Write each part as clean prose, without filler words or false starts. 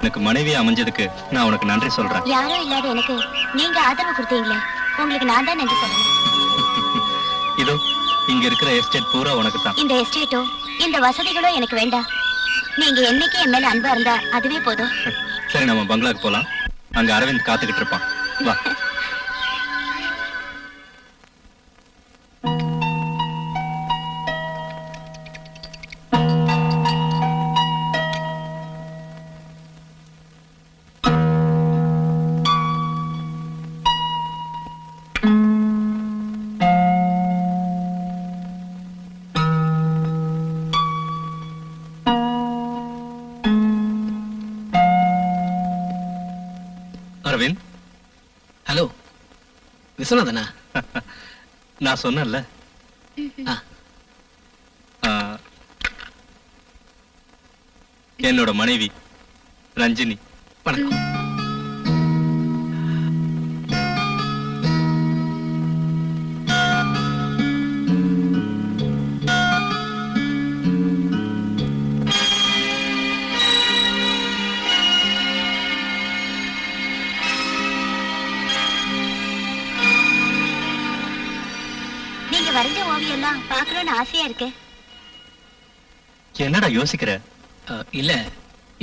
எனக்கு மனைவி அமைஞ்சதுக்கு நான் உனக்கு நன்றி சொல்றேன். யாரும் இல்லாத எனக்கு நீங்க ஆதரவு கொடுத்தீங்களே, உங்களுக்கு நான் தான் நன்றி சொல்லணும். இதோ இங்க இருக்கிற எஸ்டேட் பூரா உனக்கு தான். இந்த எஸ்டேட்டோ இந்த வசதிகளோ எனக்கு வேண்டாம். நீங்க என்னைக்கு என் மேல அன்பா இருந்தா அதுவே போதும். சரி, நம்ம பங்களாக்கு போலாம். அங்க அரவிந்த் காத்துக்கிட்டு இருப்பான். வா. அரவிந்த். ஹலோ விஸ்வநாதனா? நான் சொன்னேன்ல, என்னோட மனைவி ரஞ்சினி. வணக்கம். நீங்க வரைஞ்ச ஓவியம் எல்லாம் பாக்கணும்னு ஆசையா இருக்கு. என்னடா யோசிக்கிற? இல்ல,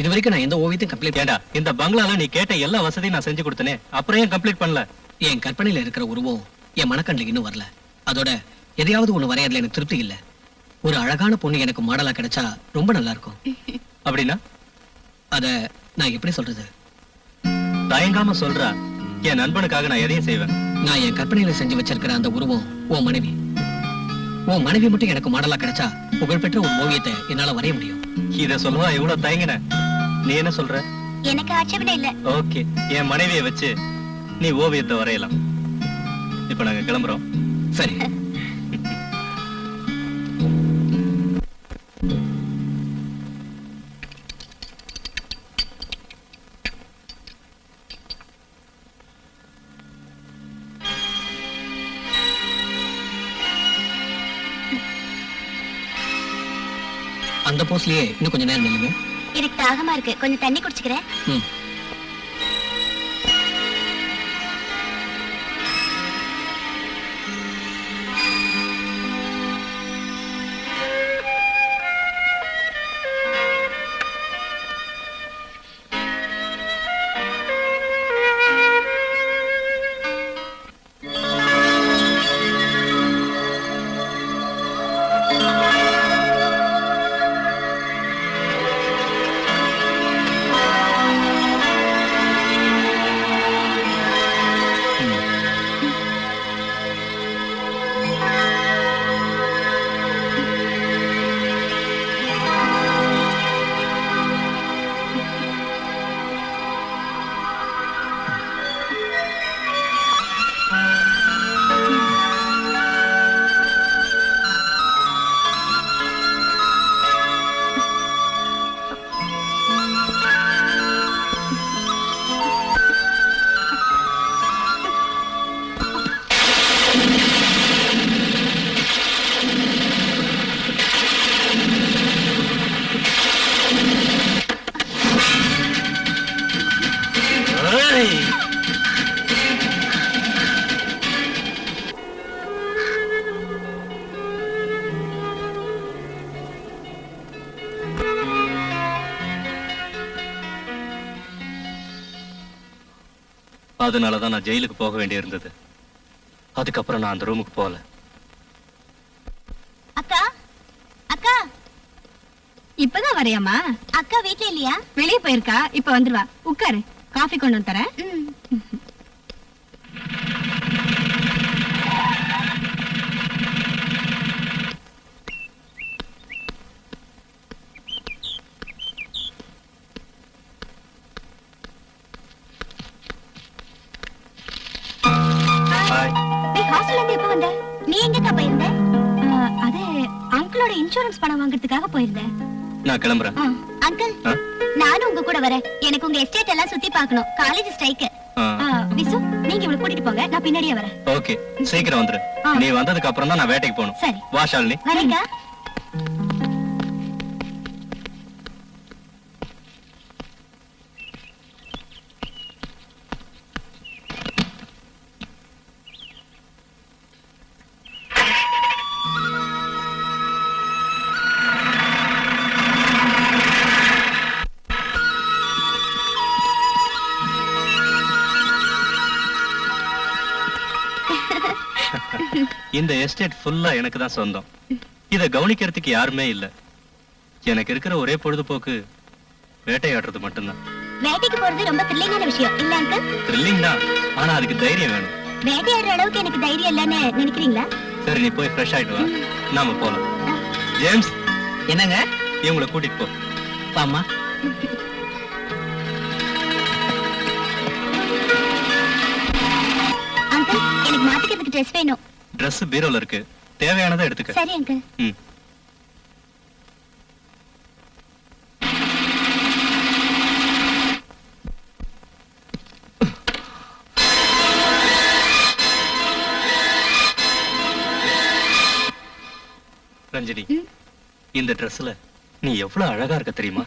இது வரைக்கும் நான் எந்த ஓவியத்தையும் கம்ப்ளீட் ஏண்டா, இந்த பங்களால நீ கேட்ட எல்லா வசதியும் நான் செஞ்சு கொடுத்தனே, அப்புறம் ஏன் கம்ப்ளீட் பண்ணல? என் கற்பனையில இருக்கிற உருவம் என் மனக்கண்ணுக்கு இன்னும் வரல. அதோட எதையாவது ஒண்ணு வரையறதுல எனக்கு திருப்தி இல்ல. ஒரு அழகான பொண்ணு எனக்கு மாடலா கிடைச்சா ரொம்ப நல்லா இருக்கும். அப்படின்னா அத நான் எப்படி சொல்றது? தயங்காம சொல்றா. என் நண்பனுக்காக நான் எதையும் செய்வேன். நான் என் கற்பனையில செஞ்சு வச்சிருக்கிற அந்த உருவம் உன் மனைவி. உன் மனைவி மட்டும் எனக்கு மாடலா கிடைச்சா புகழ்பெற்ற ஒரு ஓவியத்தை என்னால வரைய முடியும். இத சொல்லவா எவ்வளவு தயங்கின? நீ என்ன சொல்ற? எனக்கு ஆட்சேபனை இல்ல. ஓகே, என் மனைவியை வச்சு நீ ஓவியத்தை வரையலாம். இப்ப நாங்க கிளம்புறோம். சரி. அந்த போஸ்ட்லயே இன்னும் கொஞ்ச நேரம் நில்லுங்க. எனக்கு தாகமா இருக்கு, கொஞ்சம் தண்ணி குடிச்சுக்கிறேன். அதனாலதான் நான் ஜெயிலுக்கு போக வேண்டி இருந்தது. அதுக்கப்புறம் நான் அந்த ரூமுக்கு போகல. அக்கா, அக்கா, இப்பதான் வரையாமா? அக்கா வீட்ல இல்லையா? வெளியே போயிருக்கா, இப்ப வந்துருவா. உட்காரு, காஃபி கொண்டு வந்து தரேன். நீ ஹாஸ்டல்ல இருந்து எப்ப வந்த? நீ எங்கக்கா போயிருந்த? அது அங்கிளோட இன்சூரன்ஸ் பணம் வாங்குறதுக்காக போயிருந்தேன். நான் கிளம்புறேன். அங்கிள், நானும் உங்க கூட வரேன். எனக்கு உங்க எஸ்டேட் எல்லாம் சுத்தி பார்க்கணும். College strike. விசு, நீங்க இவளை கூட்டிட்டு போங்க, நான் பின்னாடியே வரேன். ஓகே, சீக்கிரம் வந்துரு. நீ வந்ததுக்கு அப்புறம் தான் நான் வேட்டைக்கு போகணும். சரி. வா ஷாலினி. வரேங்க. இந்த எஸ்டேட் ஃபுல்லா எனக்கு தான் சொந்தம். இத கவனிக்கிறதுக்கு யாருமே இல்ல. எனக்கு இருக்கிற ஒரே பொழுதுபோக்கு வேட்டையாடுறது மட்டும்தான். வேட்டைக்கு போறது ரொம்ப த்ரில்லிங்கான விஷயம் இல்ல அங்கிள்? த்ரில்லிங் தான், ஆனா அதுக்கு தைரியம் வேணும். வேட்டையாடுற அளவுக்கு எனக்கு தைரியம் இல்லைன்னு நினைக்கிறீங்களா? சரி, நீ போய் ஃப்ரெஷ் ஆயிட்டு வா, நாம போலாம். ஜேம்ஸ், என்னங்க? இவங்களை கூட்டிட்டு போ. வாமா. அங்கிள், எனக்கு மாத்திக்கிறதுக்கு ட்ரெஸ் வேணும். Dress பீரோல இருக்கு, தேவையானதை எடுத்துக்க. சரி அங்கிள். ம். ரஞ்சினி, இந்த Dressல நீ எவ்வளவு அழகா இருக்க தெரியுமா?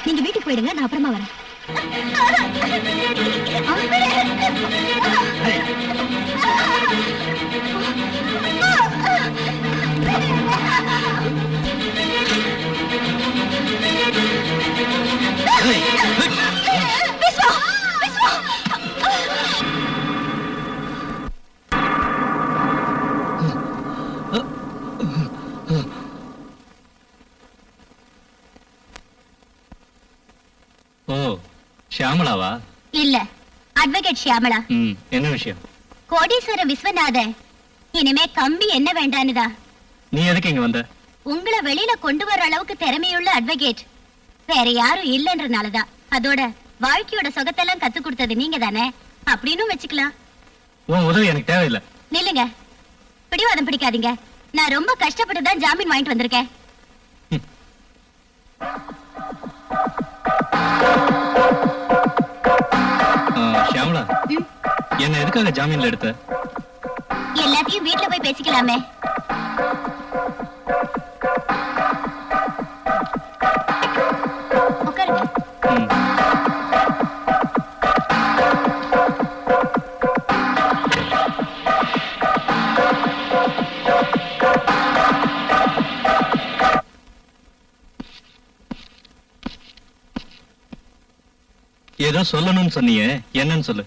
நீங்க வீட்டுக்கு போயிடுங்க, நான் அப்புறமா வரேன். ஓ, ஷியாமளாவா? இல்ல, அட்வொகேட் ஷியாமளா. என்ன விஷயம்? கோடீஸ்வர விஸ்வநாதன் இனிமே கம்பி என்ன வேண்டான்னுதா. நீ எதுக்கு இங்க வந்த? உங்களை வெளியில கொண்டு வர அளவுக்கு திறமையுள்ள அட்வொகேட் வேற யாரும் இல்லன்றனாலதான். அதோட வாழ்க்கையோட சொகத்தெல்லாம் கத்து கொடுத்தது நீங்க தானே, அப்படின்னு வச்சுக்கலாம். உன் உதவி எனக்கு தேவையில்லை. நில்லுங்க, பிடிவாதம் பிடிக்காதீங்க. நான் ரொம்ப கஷ்டப்பட்டு தான் ஜாமீன் வாங்கிட்டு வந்திருக்கேன். ஷியாமளா, என்ன எதுக்காக ஜாமீன்ல எடுத்த? எல்லாத்தையும் வீட்டுல போய் பேசிக்கலாமே. உட்காருங்க. ஏதோ சொல்லணும்னு சொன்னியே, என்னன்னு சொல்லு.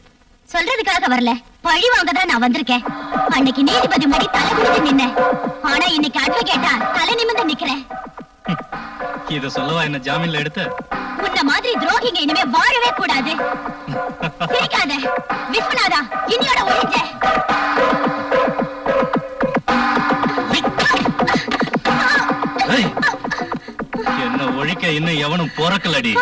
சொல்றதுக்காக வரல, பழி வாங்க தான் நான் வந்திருக்கேன். அன்னைக்கு நீதிபதி முன்னாடி தலை குனிஞ்சு நின்னேன். ஆனா இன்னைக்கு அட்வொகேட்டா தலை நிமிர்ந்து நிக்கிறேன். இத சொல்லவா என்ன ஜாமீன்ல எடுத்த? உன்ன மாதிரி துரோகிங்க இனிமே வாழவே கூடாது. சிரிக்காத விஸ்வநாதா, இன்னியோட ஒழிஞ்ச. என்ன ஒழிக்க இன்னும் எவனும் போறக்கலடி.